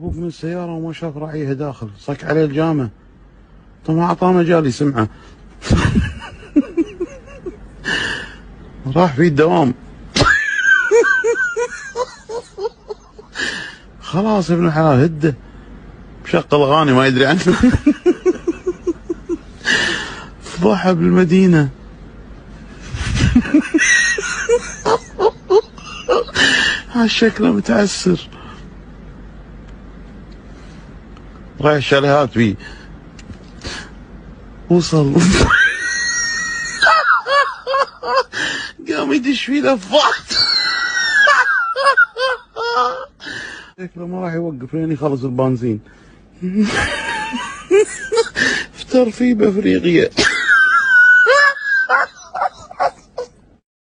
يهبط من السيارة وما شاف راعيها داخل، صك عليه الجامة. طب ما أعطاه مجال يسمعه. راح في الدوام. خلاص ابن الحلال هده، مشغل اغاني ما يدري عنه. فضحها بالمدينة. هالشكله متعسر. رايح شاليهات بيه. وصل. قام يدش فيه لفات. شكله ما راح يوقف لين يخلص البنزين. افتر فيه بافريقيا.